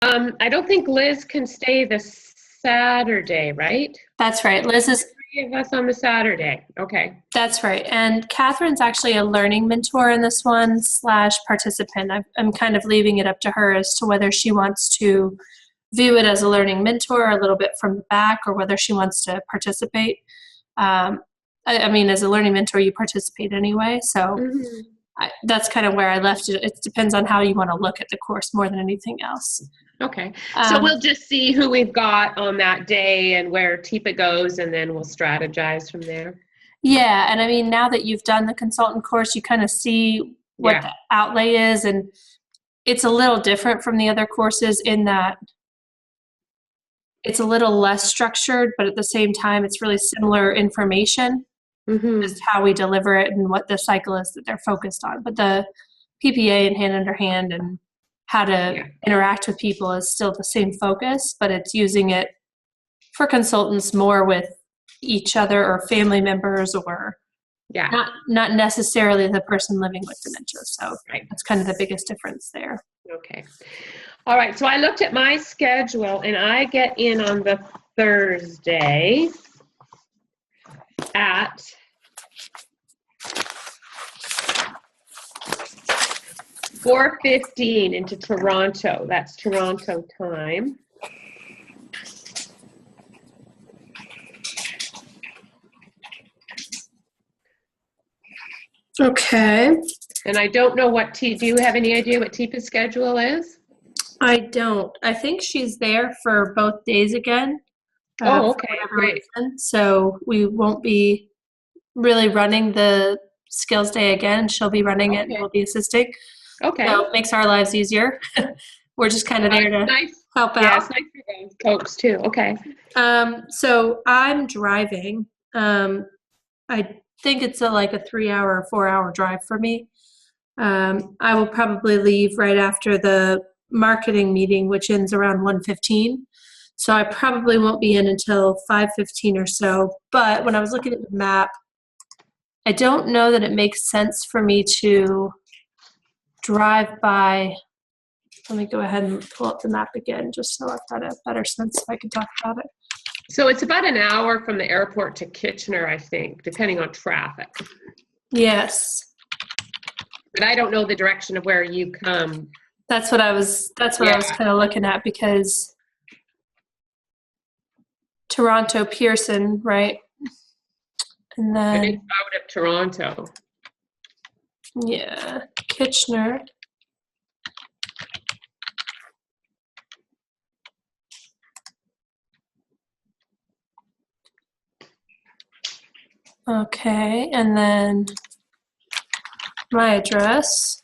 I don't think Liz can stay this Saturday, right? That's right. Liz is, Three of us on the Saturday. Okay. that's right. And Catherine's actually a learning mentor in this one slash participant. I'm kind of leaving it up to her as to whether she wants to view it as a learning mentor a little bit from the back or whether she wants to participate. I mean, as a learning mentor, you participate anyway. So that's kind of where I left it. It depends on how you want to look at the course more than anything else. Okay. So we'll just see who we've got on that day and where TIPA goes, and then we'll strategize from there. Yeah. And I mean, now that you've done the consultant course, you kind of see what the outlay is. And it's a little different from the other courses in that it's a little less structured, but at the same time, it's really similar information. Just how we deliver it and what the cycle is that they're focused on. But the PPA and hand under hand and how to interact with people is still the same focus, but it's using it for consultants more with each other or family members or not necessarily the person living with dementia. So that's kind of the biggest difference there. Okay. All right. So I looked at my schedule and I get in on the Thursday at 4:15 into Toronto. That's Toronto time. Okay. And I don't know do you have any idea what TIPA's schedule is? I don't. I think she's there for both days again. Oh, okay, great. Reason. So we won't be really running the skills day again. She'll be running it and we'll be assisting. Okay. So it makes our lives easier. We're just kind of there to help out. Yeah, it's nice for those folks too. Okay. So I'm driving. I think it's like a 3-hour, 4-hour drive for me. I will probably leave right after the marketing meeting, which ends around 1:15. So I probably won't be in until 5:15 or so. But when I was looking at the map, I don't know that it makes sense for me to drive by. Let me go ahead and pull up the map again, just so I've got a better sense if I can talk about it. So it's about an hour from the airport to Kitchener, I think, depending on traffic. Yes. But I don't know the direction of where you come. That's what I was kind of looking at, because Toronto, Pearson, right? And then it's out of Toronto. Yeah, Kitchener. Okay, and then my address.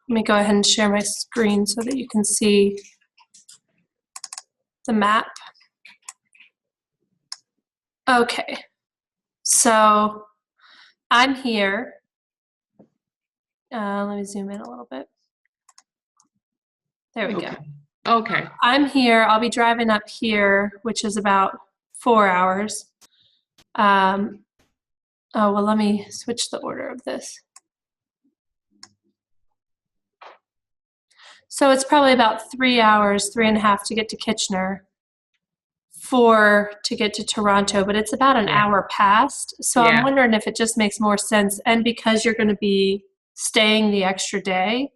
Let me go ahead and share my screen so that you can see the map. Okay, so I'm here. Let me zoom in a little bit. There we go. Okay. I'm here. I'll be driving up here, which is about 4 hours. Oh, well, let me switch the order of this. So it's probably about 3 hours, 3.5 to get to Kitchener, 4 to get to Toronto, but it's about an hour past. So I'm wondering if it just makes more sense. And because you're going to be staying the extra day,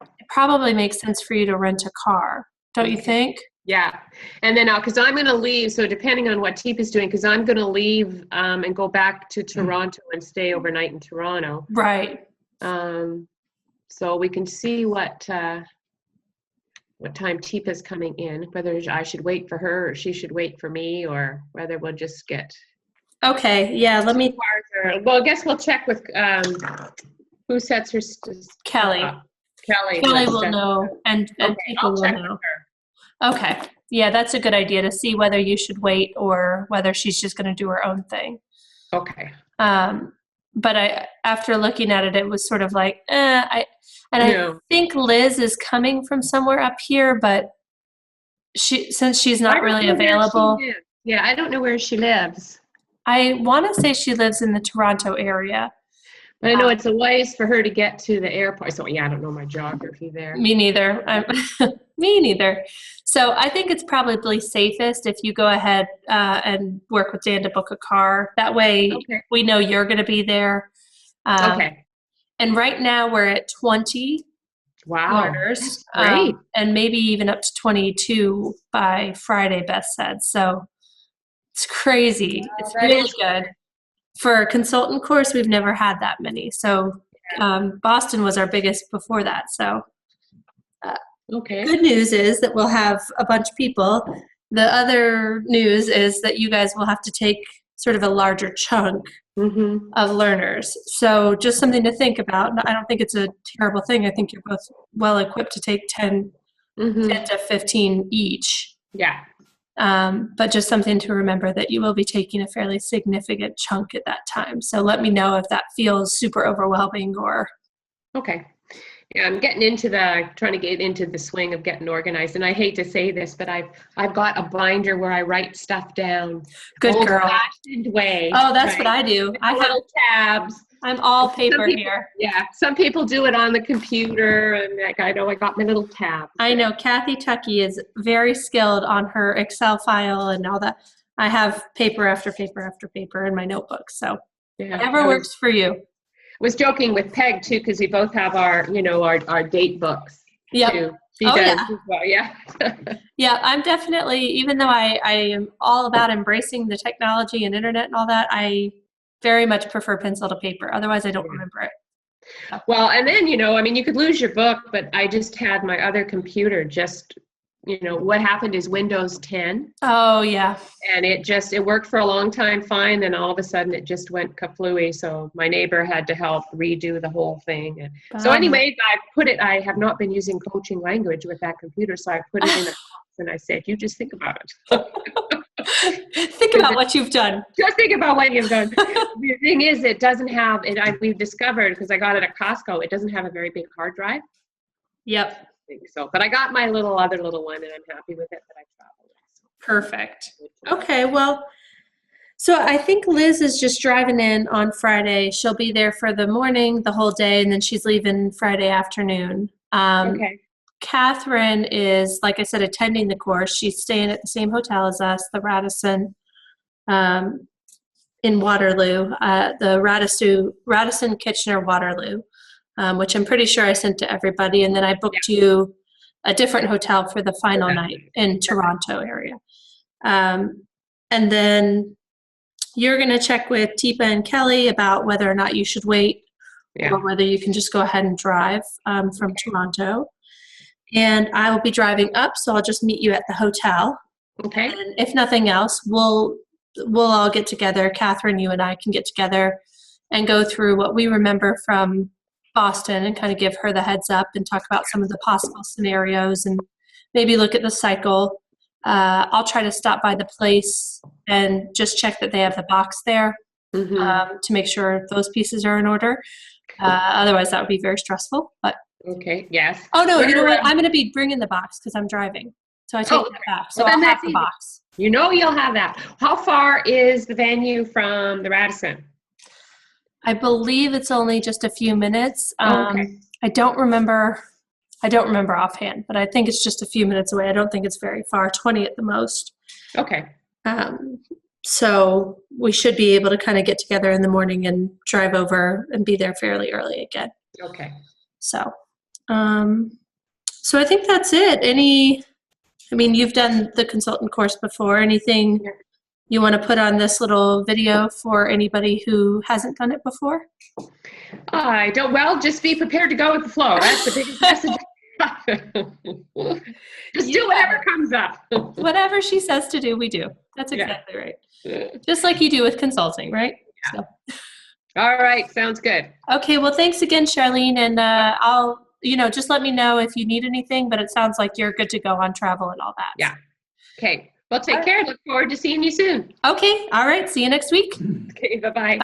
it probably makes sense for you to rent a car. Don't you think? Yeah. And then, because I'm going to leave, so depending on what TIPA is doing, because I'm going to leave and go back to Toronto and stay overnight in Toronto. Right. So we can see what time TIPA is coming in, whether I should wait for her or she should wait for me, or whether we'll just get. Okay. Yeah. Let me. Well, I guess we'll check with who sets her. Kelly. Kelly will know, and people will know. Okay. Yeah, that's a good idea, to see whether you should wait or whether she's just going to do her own thing. Okay. But after looking at it, it was sort of like, I think Liz is coming from somewhere up here, but since she's not really available. Yeah, I don't know where she lives. I want to say she lives in the Toronto area. But I know it's a ways for her to get to the airport. So yeah, I don't know my geography there. Me neither. Me neither. So I think it's probably safest if you go ahead and work with Dan to book a car. That way we know you're going to be there. Okay. And right now we're at 20 learners. Great. And maybe even up to 22 by Friday, Beth said. So it's crazy. It's really good. For a consultant course, we've never had that many. So Boston was our biggest before that. So good news is that we'll have a bunch of people. The other news is that you guys will have to take sort of a larger chunk of learners. So just something to think about. I don't think it's a terrible thing. I think you're both well equipped to take 10 to 15 each. Yeah. But just something to remember that you will be taking a fairly significant chunk at that time. So let me know if that feels super overwhelming or. Okay. Yeah, I'm trying to get into the swing of getting organized. And I hate to say this, but I've got a binder where I write stuff down. Good girl. Old-fashioned way. Oh, that's what I do. I have little tabs. I'm all paper here. Yeah, some people do it on the computer, and I know I got my little tabs. I know Kathy Tuckey is very skilled on her Excel file and all that. I have paper after paper after paper in my notebook. So whatever works for you. I was joking with Peg too, because we both have our date books. Yep. She does as well. Yeah. Yeah, I'm definitely, even though I am all about embracing the technology and internet and all that, I very much prefer pencil to paper. Otherwise, I don't remember it. Well, and then, you could lose your book, but I just had my other computer what happened is Windows 10. Oh, yeah. And it worked for a long time fine. Then all of a sudden it just went kaflooey. So my neighbor had to help redo the whole thing. And so anyways, I have not been using coaching language with that computer. So I put it in a box and I said, you just think about it. Think about what you've done. Just think about what you've done. The thing is, it doesn't have, we've discovered, because I got it at Costco, it doesn't have a very big hard drive. Yep. So, but I got my other little one, and I'm happy with it that I traveled with. Perfect. Okay, well, so I think Liz is just driving in on Friday. She'll be there for the morning, the whole day, and then she's leaving Friday afternoon. Catherine is, like I said, attending the course. She's staying at the same hotel as us, the Radisson in Waterloo, the Radisson Kitchener Waterloo. Which I'm pretty sure I sent to everybody. And then I booked you a different hotel for the final night in Toronto area. And then you're going to check with Teepa and Kelly about whether or not you should wait or whether you can just go ahead and drive from Toronto. And I will be driving up, so I'll just meet you at the hotel. Okay. And if nothing else, we'll all get together. Catherine, you and I can get together and go through what we remember from Boston and kind of give her the heads up and talk about some of the possible scenarios and maybe look at the cycle. I'll try to stop by the place and just check that they have the box there to make sure those pieces are in order. Otherwise, that would be very stressful. But okay, yes. Oh, no, you know what? I'm going to be bringing the box because I'm driving. So I take that back. So I'll have the box. You'll have that. How far is the venue from the Radisson? I believe it's only just a few minutes. Okay. I don't remember offhand, but I think it's just a few minutes away. I don't think it's very far, 20 at the most. Okay. So we should be able to kind of get together in the morning and drive over and be there fairly early again. Okay. So I think that's it. You've done the consultant course before. Anything you want to put on this little video for anybody who hasn't done it before? I don't. Well, just be prepared to go with the flow. That's the biggest message. Just do whatever comes up. Whatever she says to do, we do. That's exactly right. Just like you do with consulting, right? Yeah. So. All right. Sounds good. Okay. Well, thanks again, Charlene. And I'll, just let me know if you need anything, but it sounds like you're good to go on travel and all that. Yeah. Okay. Well, take care. Look forward to seeing you soon. Okay. All right. See you next week. Okay. Bye-bye.